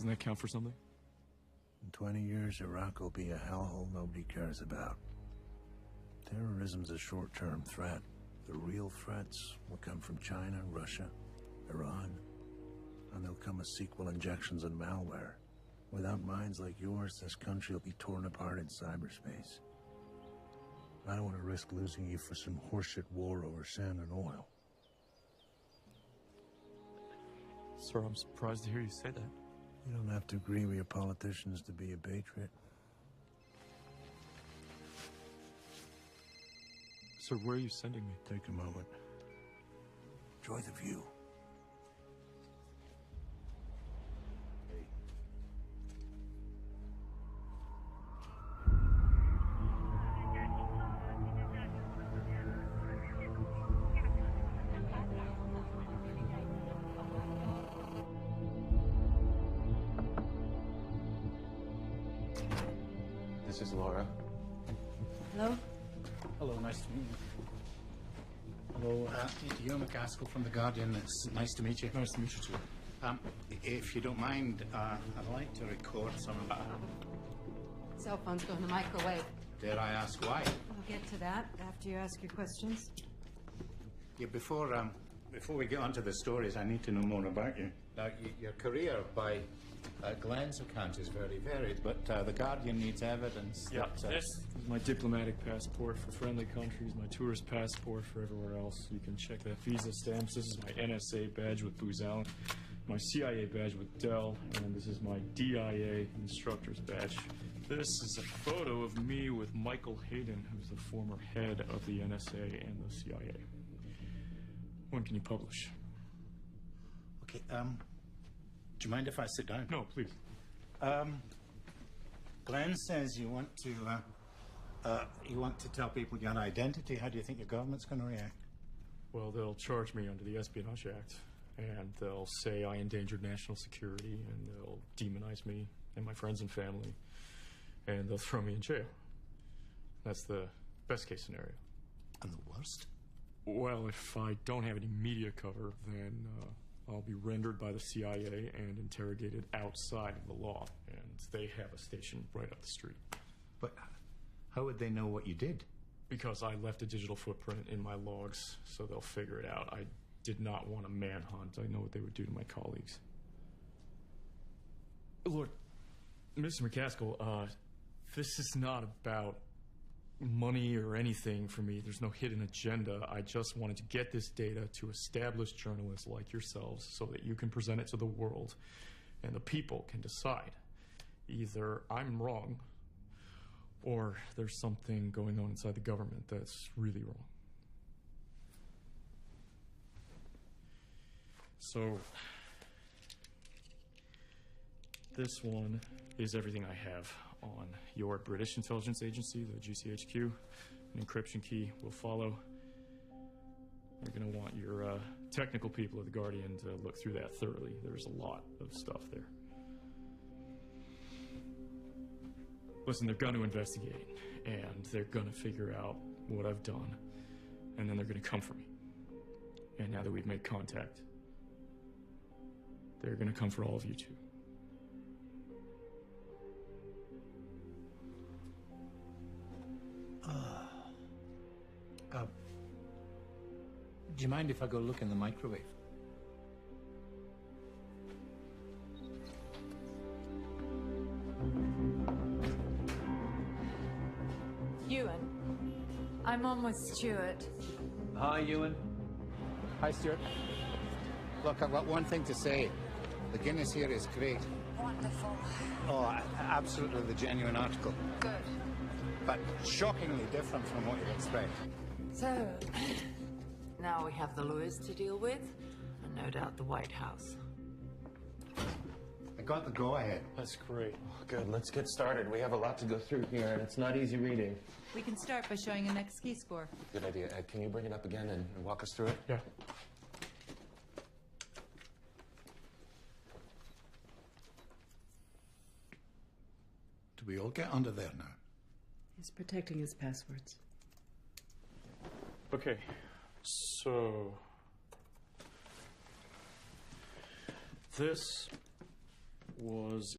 Doesn't that count for something? In 20 years, Iraq will be a hellhole nobody cares about. Terrorism's a short-term threat. The real threats will come from China, Russia, Iran, and there'll come as sequel injections and malware. Without minds like yours, this country will be torn apart in cyberspace. I don't want to risk losing you for some horseshit war over sand and oil. Sir, I'm surprised to hear you say that. You don't have to agree with your politicians to be a patriot. Sir, where are you sending me? Take a moment. Enjoy the view. This is Laura. Hello? Hello, nice to meet you. Hello, you're McCaskill from The Guardian. It's nice to meet you. Nice to meet you, too. If you don't mind, I'd like to record some... Cell phones go in the microwave. Dare I ask why? I'll get to that after you ask your questions. Yeah, before we get onto the stories, I need to know more about you. Now, your career, by Glenn's account, is very varied, but The Guardian needs evidence that... This is my diplomatic passport for friendly countries, my tourist passport for everywhere else. You can check that visa stamps. This is my NSA badge with Booz Allen, my CIA badge with Dell, and this is my DIA instructor's badge. This is a photo of me with Michael Hayden, who's the former head of the NSA and the CIA. When can you publish? Okay, do you mind if I sit down? No, please. Glenn says you want to tell people your identity. How do you think your government's going to react? Well, they'll charge me under the Espionage Act, and they'll say I endangered national security, and they'll demonize me and my friends and family, and they'll throw me in jail. That's the best case scenario. And the worst? Well, if I don't have any media cover, then I'll be rendered by the CIA and interrogated outside of the law, and they have a station right up the street. But how would they know what you did? Because I left a digital footprint in my logs, so they'll figure it out. I did not want a manhunt. I know what they would do to my colleagues. Look, Mr. McCaskill, this is not about money or anything for me. There's no hidden agenda. I just wanted to get this data to established journalists like yourselves so that you can present it to the world and the people can decide. Either I'm wrong or there's something going on inside the government that's really wrong. So, this one is everything I have on your British intelligence agency, the GCHQ. An encryption key will follow. You're going to want your technical people at The Guardian to look through that thoroughly. There's a lot of stuff there. Listen, they're going to investigate, and they're going to figure out what I've done, and then they're going to come for me. And now that we've made contact, they're going to come for all of you too. Do you mind if I go look in the microwave? Ewan, I'm on with Stuart. Hi, Ewan. Hi, Stuart. Look, I've got one thing to say. The Guinness here is great. Wonderful. Oh, absolutely the genuine article. Good. But shockingly different from what you'd expect. So, now we have the lawyers to deal with, and no doubt the White House. I got the go-ahead. That's great. Oh, good, let's get started. We have a lot to go through here, and it's not easy reading. We can start by showing a next ski score. Good idea. Ed, can you bring it up again and walk us through it? Yeah. Do we all get under there now? He's protecting his passwords. Okay, so this was